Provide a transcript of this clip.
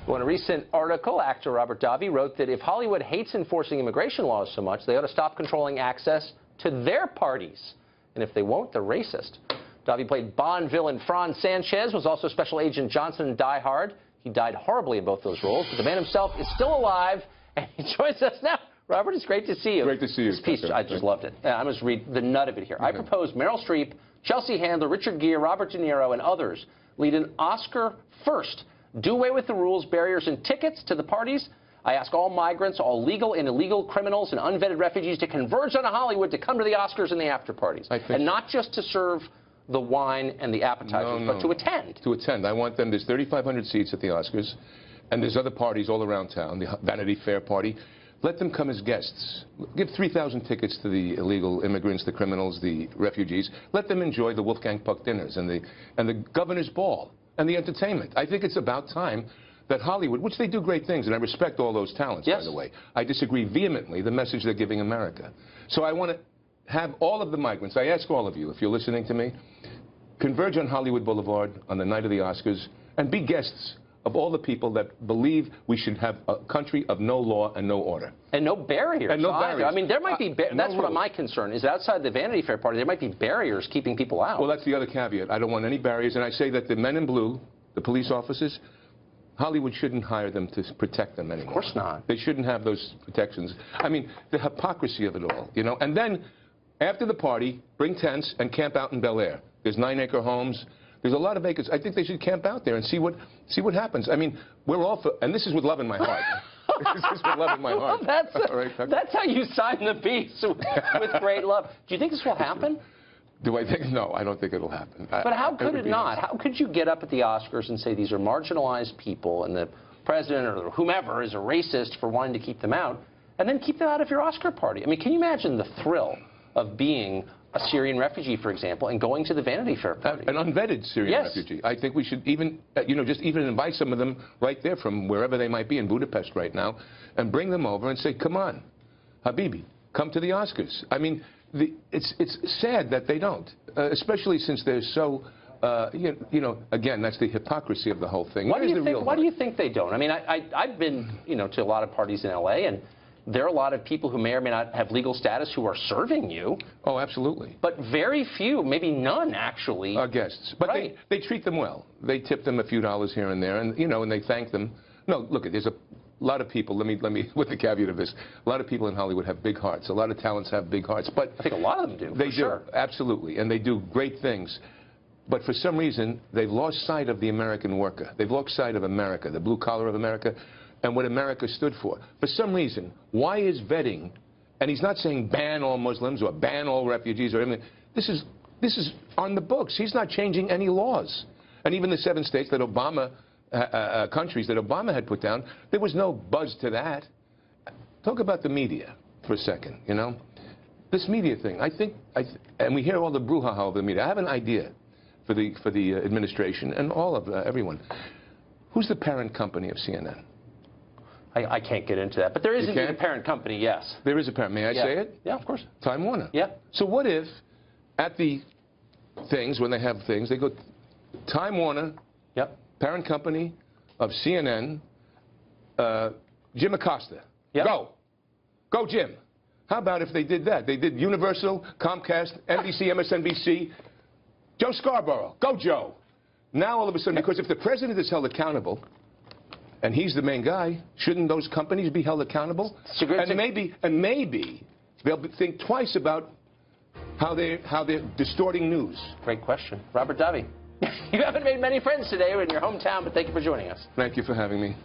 Well, in a recent article, actor Robert Davi wrote that if Hollywood hates enforcing immigration laws so much, they ought to stop controlling access to their parties. And if they won't, they're racist. Davi played Bond villain Franz Sanchez, was also Special Agent Johnson in Die Hard. He died horribly in both those roles, but the man himself is still alive, and he joins us now. Robert, it's great to see you. Great to see you. This piece, I just loved it. I must read the nut of it here. I propose Meryl Streep, Chelsea Handler, Richard Gere, Robert De Niro, and others lead an Oscar first. Do away with the rules, barriers, and tickets to the parties. I ask all migrants, all legal and illegal criminals, and unvetted refugees to converge on Hollywood to come to the Oscars and the after parties. And not just to serve the wine and the appetizers, but to attend. To attend. I want them. There's 3,500 seats at the Oscars, and there's other parties all around town, the Vanity Fair party. Let them come as guests. Give 3,000 tickets to the illegal immigrants, the criminals, the refugees. Let them enjoy the Wolfgang Puck dinners and the governor's ball and the entertainment. I think it's about time that Hollywood, which they do great things, and I respect all those talents, by the way. I disagree vehemently the message they're giving America. So I want to have all of the migrants, I ask all of you, if you're listening to me, converge on Hollywood Boulevard on the night of the Oscars and be guests of all the people that believe we should have a country of no law and no order. And no barriers. And no barriers. I mean, there might be, that's what my concern is. Outside the Vanity Fair party, there might be barriers keeping people out. Well, that's the other caveat. I don't want any barriers. And I say that the men in blue, the police officers, Hollywood shouldn't hire them to protect them anymore. Of course not. They shouldn't have those protections. I mean, the hypocrisy of it all, you know. And then, after the party, bring tents and camp out in Bel Air. There's 9-acre homes. There's a lot of acres. I think they should camp out there and see what happens. I mean, we're all for, and this is with love in my heart. This is with love in my heart. That's how you sign the peace, with great love. Do you think this will happen? Do I think? No, I don't think it'll happen. But how could it not? How could you get up at the Oscars and say these are marginalized people and the president or whomever is a racist for wanting to keep them out, and then keep them out of your Oscar party? I mean, can you imagine the thrill of being a Syrian refugee, for example, and going to the Vanity Fair party? An unvetted Syrian refugee. I think we should even, just even invite some of them right there from wherever they might be in Budapest right now and bring them over and say, come on, Habibi, come to the Oscars. I mean, it's sad that they don't, especially since they're so, again, that's the hypocrisy of the whole thing. Why do you think they don't? I mean, I've been, to a lot of parties in L.A., and there are a lot of people who may or may not have legal status who are serving you. Oh, absolutely. But very few, maybe none, actually. Are guests. But they treat them well. They tip them a few dollars here and there, and, and they thank them. No, look, there's a lot of people, let me, with the caveat of this, a lot of people in Hollywood have big hearts. A lot of talents have big hearts. But I think a lot of them do, They do, absolutely. And they do great things. But for some reason, they've lost sight of the American worker. They've lost sight of America, the blue collar of America, and what America stood for. For some reason, why is vetting, and he's not saying ban all Muslims or ban all refugees or anything. This is on the books. He's not changing any laws. And even the 7 states that Obama, countries that Obama had put down, there was no buzz to that. Talk about the media for a second, This media thing, and we hear all the brouhaha of the media. I have an idea for the administration and all of everyone. Who's the parent company of CNN? I can't get into that, but there is indeed a parent company, yes. There is a parent. May I say it? Yeah, of course. Time Warner. Yeah. So what if, at the things, when they have things, they go, Time Warner, parent company of CNN, Jim Acosta. Go. Go, Jim. How about if they did that? They did Universal, Comcast, NBC, MSNBC, Joe Scarborough. Go, Joe. Now, all of a sudden, because if the president is held accountable, and he's the main guy, shouldn't those companies be held accountable? And maybe they'll think twice about how they're distorting news. Great question. Robert Davi, you haven't made many friends today in your hometown, but thank you for joining us. Thank you for having me.